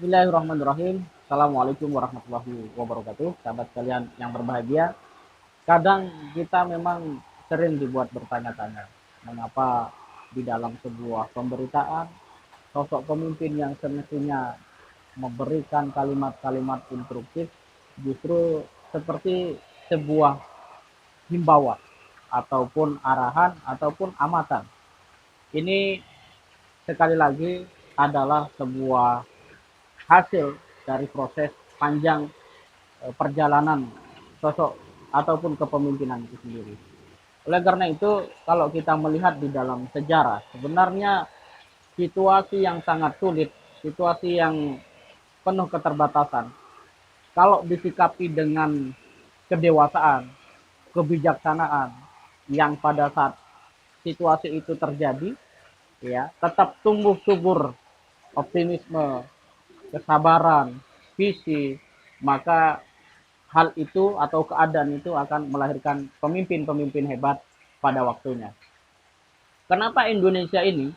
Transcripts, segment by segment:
Bismillahirrahmanirrahim. Assalamualaikum warahmatullahi wabarakatuh. Sahabat kalian yang berbahagia. Kadang kita memang sering dibuat bertanya-tanya. Mengapa di dalam sebuah pemberitaan, sosok pemimpin yang semestinya memberikan kalimat-kalimat instruktif justru seperti sebuah himbauan ataupun arahan ataupun amatan. Ini sekali lagi adalah sebuah hasil dari proses panjang perjalanan sosok ataupun kepemimpinan itu sendiri. Oleh karena itu, kalau kita melihat di dalam sejarah, sebenarnya situasi yang sangat sulit, situasi yang penuh keterbatasan, kalau disikapi dengan kedewasaan, kebijaksanaan yang pada saat situasi itu terjadi, ya, tetap tumbuh subur optimisme, kesabaran, visi, maka hal itu atau keadaan itu akan melahirkan pemimpin-pemimpin hebat pada waktunya. Kenapa Indonesia ini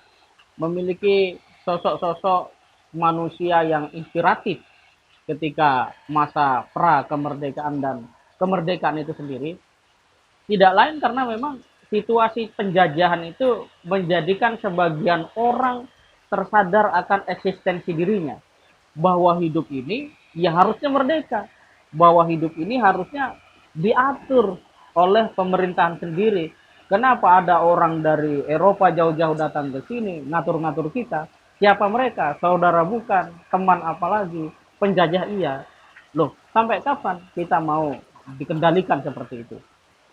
memiliki sosok-sosok manusia yang inspiratif ketika masa pra kemerdekaan dan kemerdekaan itu sendiri? Tidak lain karena memang situasi penjajahan itu menjadikan sebagian orang tersadar akan eksistensi dirinya, bahwa hidup ini ya harusnya merdeka, bahwa hidup ini harusnya diatur oleh pemerintahan sendiri. Kenapa ada orang dari Eropa jauh-jauh datang ke sini ngatur-ngatur kita? Siapa mereka? Saudara bukan, teman apalagi, penjajah iya. Loh, sampai kapan kita mau dikendalikan seperti itu?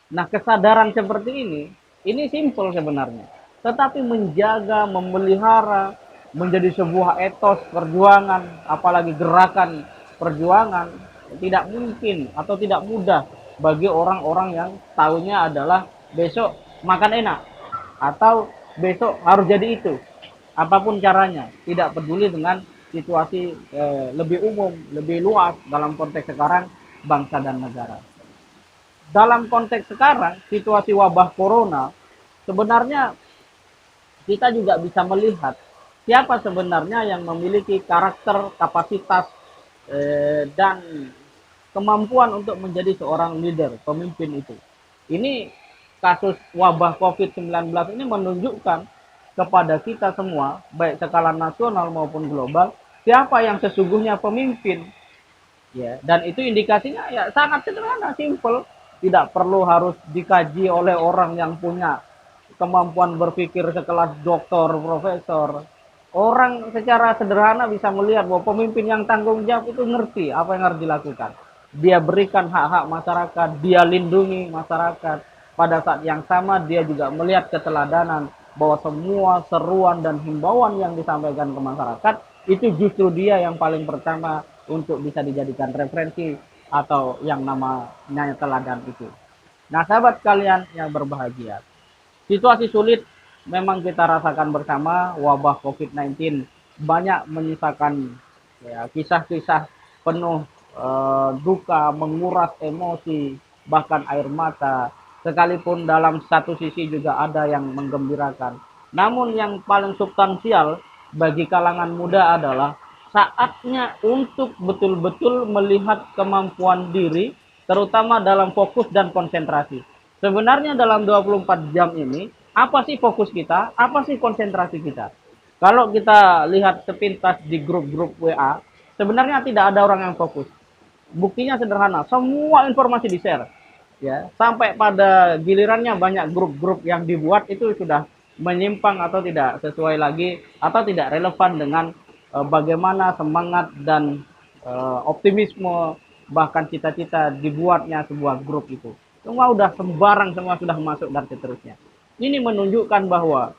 Nah, kesadaran seperti ini simpel sebenarnya. Tetapi menjaga, memelihara, menjadi sebuah etos perjuangan, apalagi gerakan perjuangan, tidak mungkin atau tidak mudah bagi orang-orang yang taunya adalah besok makan enak, atau besok harus jadi itu. Apapun caranya, tidak peduli dengan situasi lebih umum, lebih luas dalam konteks sekarang bangsa dan negara. Dalam konteks sekarang, situasi wabah corona, sebenarnya kita juga bisa melihat siapa sebenarnya yang memiliki karakter, kapasitas, dan kemampuan untuk menjadi seorang leader, pemimpin itu. Ini kasus wabah COVID-19 ini menunjukkan kepada kita semua, baik skala nasional maupun global, siapa yang sesungguhnya pemimpin. Ya, dan itu indikasinya ya sangat sederhana, simple. Tidak perlu harus dikaji oleh orang yang punya kemampuan berpikir sekelas doktor, profesor. Orang secara sederhana bisa melihat bahwa pemimpin yang tanggung jawab itu ngerti apa yang harus dilakukan. Dia berikan hak-hak masyarakat, dia lindungi masyarakat. Pada saat yang sama dia juga melihat keteladanan bahwa semua seruan dan himbauan yang disampaikan ke masyarakat itu justru dia yang paling pertama untuk bisa dijadikan referensi atau yang namanya teladan itu. Nah, sahabat kalian yang berbahagia, situasi sulit memang kita rasakan bersama. Wabah COVID-19 banyak menyisakan ya, kisah-kisah penuh duka, menguras emosi, bahkan air mata. Sekalipun dalam satu sisi juga ada yang menggembirakan. Namun yang paling substansial bagi kalangan muda adalah saatnya untuk betul-betul melihat kemampuan diri, terutama dalam fokus dan konsentrasi. Sebenarnya dalam 24 jam ini, apa sih fokus kita? Apa sih konsentrasi kita? Kalau kita lihat sepintas di grup-grup WA, sebenarnya tidak ada orang yang fokus. Buktinya sederhana, semua informasi di-share. Ya, sampai pada gilirannya banyak grup-grup yang dibuat itu sudah menyimpang atau tidak sesuai lagi atau tidak relevan dengan bagaimana semangat dan optimisme bahkan cita-cita dibuatnya sebuah grup itu. Semua udah sembarang, semua sudah masuk dan seterusnya. Ini menunjukkan bahwa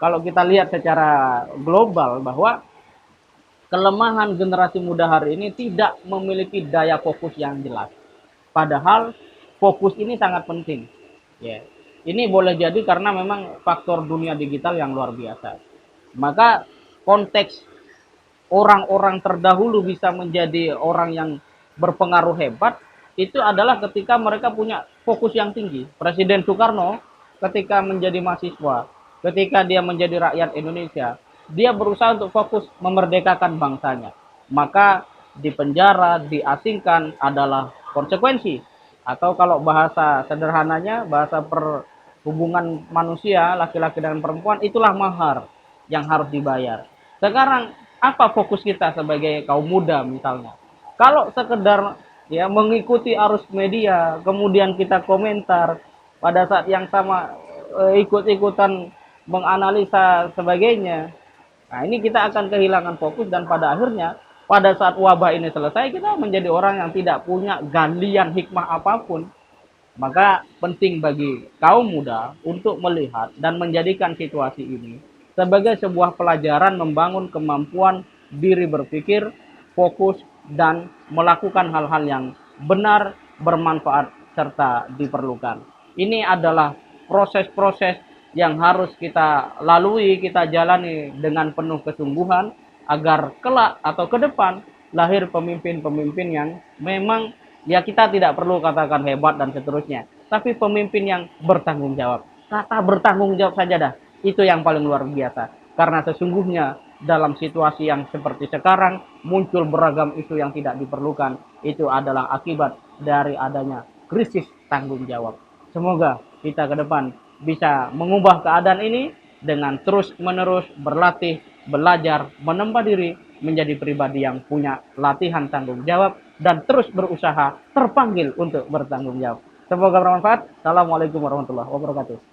kalau kita lihat secara global bahwa kelemahan generasi muda hari ini tidak memiliki daya fokus yang jelas. Padahal fokus ini sangat penting. Ya. Ini boleh jadi karena memang faktor dunia digital yang luar biasa. Maka konteks orang-orang terdahulu bisa menjadi orang yang berpengaruh hebat itu adalah ketika mereka punya fokus yang tinggi. Presiden Soekarno ketika menjadi mahasiswa, ketika dia menjadi rakyat Indonesia, dia berusaha untuk fokus memerdekakan bangsanya. maka dipenjara, diasingkan adalah konsekuensi. Atau kalau bahasa sederhananya, bahasa perhubungan manusia, laki-laki dan perempuan, itulah mahar yang harus dibayar. Sekarang, apa fokus kita sebagai kaum muda misalnya? Kalau sekedar ya mengikuti arus media, kemudian kita komentar, pada saat yang sama ikut-ikutan menganalisa sebagainya, nah, ini kita akan kehilangan fokus dan pada akhirnya pada saat wabah ini selesai kita menjadi orang yang tidak punya galian hikmah apapun. Maka penting bagi kaum muda untuk melihat dan menjadikan situasi ini sebagai sebuah pelajaran membangun kemampuan diri berpikir, fokus, dan melakukan hal-hal yang benar, bermanfaat, serta diperlukan. Ini adalah proses-proses yang harus kita lalui, kita jalani dengan penuh kesungguhan agar kelak atau ke depan lahir pemimpin-pemimpin yang memang ya kita tidak perlu katakan hebat dan seterusnya, tapi pemimpin yang bertanggung jawab. Kata bertanggung jawab saja dah, itu yang paling luar biasa. Karena sesungguhnya dalam situasi yang seperti sekarang muncul beragam isu yang tidak diperlukan. Itu adalah akibat dari adanya krisis tanggung jawab. Semoga kita ke depan bisa mengubah keadaan ini dengan terus-menerus berlatih, belajar, menempa diri menjadi pribadi yang punya latihan tanggung jawab dan terus berusaha terpanggil untuk bertanggung jawab. Semoga bermanfaat. Assalamualaikum warahmatullahi wabarakatuh.